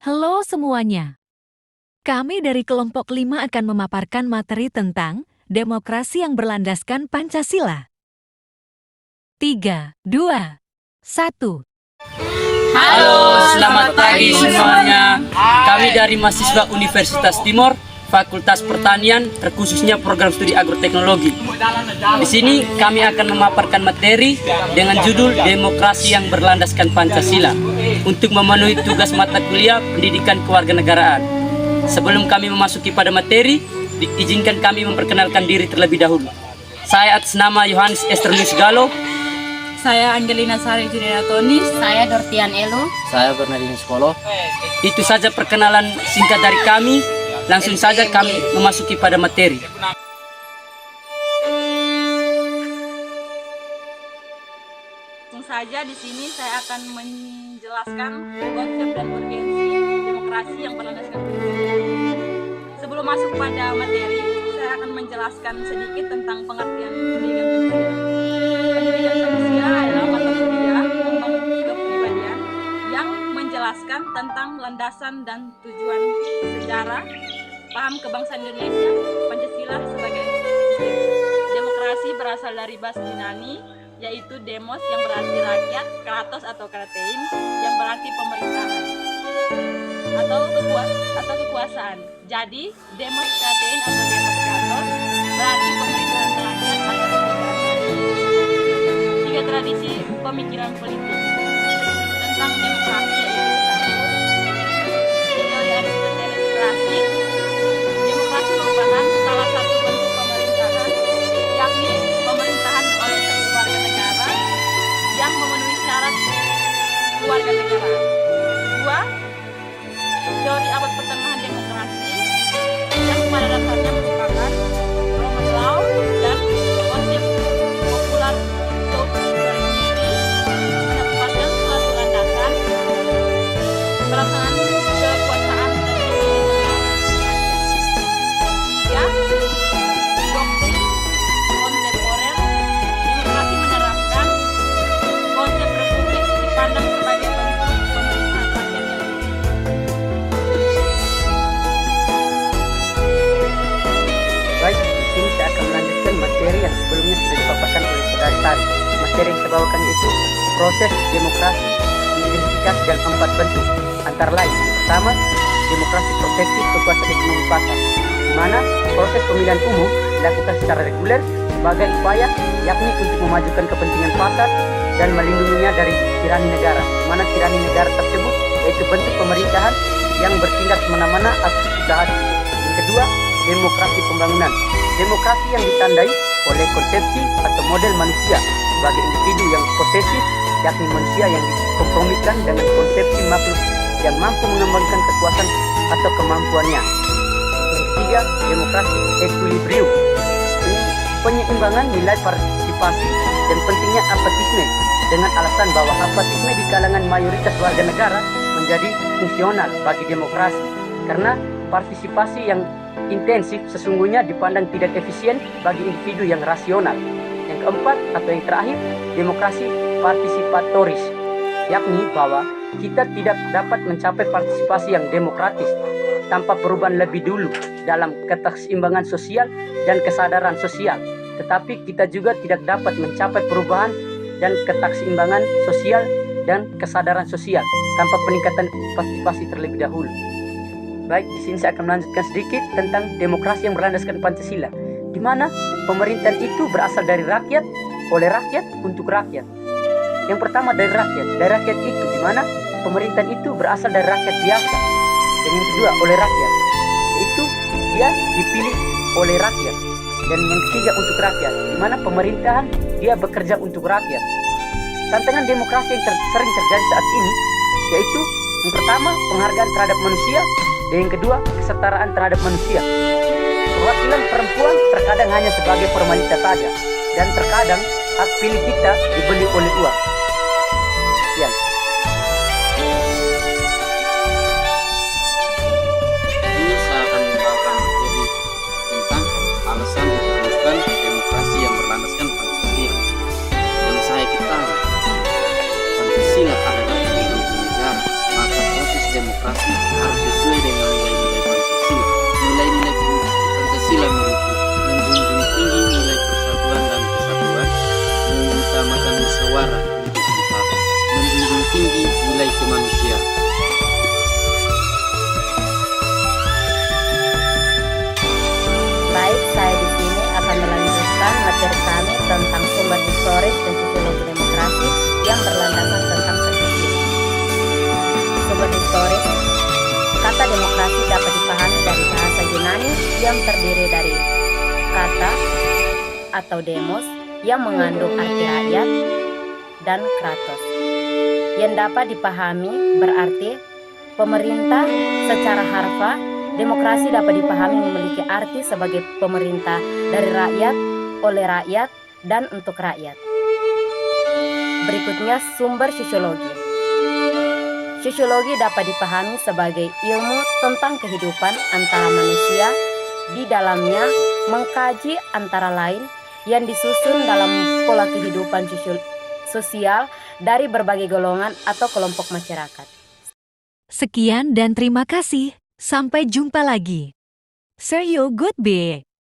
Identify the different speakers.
Speaker 1: Halo semuanya. Kami dari kelompok 5 akan memaparkan materi tentang demokrasi yang berlandaskan Pancasila. 3, 2, 1.
Speaker 2: Halo, selamat pagi semuanya. Kami dari mahasiswa Universitas Timor, Fakultas Pertanian, terkhususnya program studi agroteknologi. Di sini kami akan memaparkan materi dengan judul Demokrasi yang berlandaskan Pancasila untuk memenuhi tugas mata kuliah Pendidikan Kewarganegaraan. Sebelum kami memasuki pada materi, izinkan kami memperkenalkan diri terlebih dahulu. Saya atas nama Yohanes Esternius Galo.
Speaker 3: Saya Angelina Sari Juliana Tonis.
Speaker 4: Saya Dortian Elu.
Speaker 5: Saya Bernardino Skolo.
Speaker 2: Itu saja perkenalan singkat dari kami. Langsung saja kami memasuki pada materi.
Speaker 3: Langsung saja di sini saya akan menjelaskan konsep dan urgensi demokrasi yang berlandaskan Pancasila. Sebelum masuk pada materi, saya akan menjelaskan sedikit tentang pengertian pendidikan Pancasila. Pendidikan Pancasila adalah mata kuliah membangun kepribadian yang menjelaskan tentang landasan dan tujuan sejarah, paham kebangsaan Indonesia, Pancasila sebagai sistem. Demokrasi berasal dari bahasa Yunani, yaitu demos yang berarti rakyat, kratos atau kratein yang berarti pemerintahan atau kekuasaan. Jadi demos kratein atau demos kratos berarti pemerintahan rakyat atau kekuasaan. Tiga tradisi pemikiran politik tentang demokrasi yaitu teori Aristoteles klasik. Demokrasi merupakan salah satu bentuk pemerintahan, yakni pemerintahan oleh satu warga negara yang memenuhi syarat warga negara. Dua, teori abad pertengahan demokrasi yang pada dasarnya merupakan Roman law dan konsep popular sovereignty menempatkan suatu landasan pelaksanaan kekuasaan tertinggi di tengah rakyat. Tiga, doktrin kontemporer demokrasi menerapkan konsep republik dipandang sebagai bentuk pemerintahan rakyat yang
Speaker 5: Baik, di sini saya akan melanjutkan materi yang sebelumnya sudah dipaparkan oleh saudari Sari. Materi yang saya bawakan itu proses demokrasi diidentifikasi dalam 4 bentuk. Antara lain, pertama, demokrasi protektif kekuasaan ekonomi pasar, di mana proses pemilihan umum dilakukan secara reguler sebagai upaya yakni untuk memajukan kepentingan pasar dan melindunginya dari tirani negara, di mana tirani negara tersebut yaitu bentuk pemerintahan yang bertindak semena-mena atas usaha. Yang kedua, demokrasi pembangunan. Demokrasi yang ditandai oleh konsepsi atau model manusia sebagai individu yang posesif, yakni manusia yang dikompromikan dengan konsepsi makhluk yang mampu mengembangkan kekuasaan atau kemampuannya. Yang ketiga, demokrasi equilibrium. Penyeimbangan nilai partisipasi dan pentingnya apatisme dengan alasan bahwa apatisme di kalangan mayoritas warga negara menjadi fungsional bagi demokrasi karena partisipasi yang intensif sesungguhnya dipandang tidak efisien bagi individu yang rasional. Yang keempat atau yang terakhir, demokrasi partisipatoris, yakni bahwa kita tidak dapat mencapai partisipasi yang demokratis tanpa perubahan lebih dulu dalam keseimbangan sosial dan kesadaran sosial. Tetapi kita juga tidak dapat mencapai perubahan dan keseimbangan sosial dan kesadaran sosial tanpa peningkatan partisipasi terlebih dahulu. Baik, di sini saya akan melanjutkan sedikit tentang demokrasi yang berlandaskan Pancasila, di mana pemerintahan itu berasal dari rakyat, oleh rakyat, untuk rakyat. Yang pertama dari rakyat itu, di mana pemerintahan itu berasal dari rakyat biasa. Dan yang kedua oleh rakyat, yaitu dia dipilih oleh rakyat. Dan yang ketiga untuk rakyat, di mana pemerintahan dia bekerja untuk rakyat. Tantangan demokrasi yang sering terjadi saat ini, yaitu yang pertama penghargaan terhadap manusia, dan yang kedua kesetaraan terhadap manusia. Perwakilan perempuan terkadang hanya sebagai formalitas saja, dan terkadang hak pilih kita dibeli oleh uang. Sekian.
Speaker 6: Ini saya akan membawakan materi tentang alasan diperlukan demokrasi yang berlandaskan Pancasila. Yang saya ketahui, Pancasila adalah ideologi negara, maka proses demokrasi harus sesuai dengan nilai-nilai Pancasila. Nilai-nilai Pancasila meliputi menjunjung tinggi nilai persatuan dan kesatuan, mengutamakan musyawarah untuk mufakat, menjunjung tinggi nilai kemanusiaan.
Speaker 4: Baik, saya di sini akan melanjutkan materi kami tentang sumber historis dan sosiologi demokrasi yang berlandasan tentang Pancasila. Sumber historis, kata demokrasi dapat dipahami dari bahasa Yunani yang terdiri dari kata atau demos yang mengandung arti rakyat dan kratos yang dapat dipahami berarti pemerintah. Secara harfiah, demokrasi dapat dipahami memiliki arti sebagai pemerintah dari rakyat, oleh rakyat, dan untuk rakyat. Berikutnya sumber sosiologi. Sosiologi dapat dipahami sebagai ilmu tentang kehidupan antara manusia, di dalamnya mengkaji antara lain yang disusun dalam pola kehidupan sosial dari berbagai golongan atau kelompok masyarakat.
Speaker 1: Sekian dan terima kasih. Sampai jumpa lagi. Seryo Goodbye.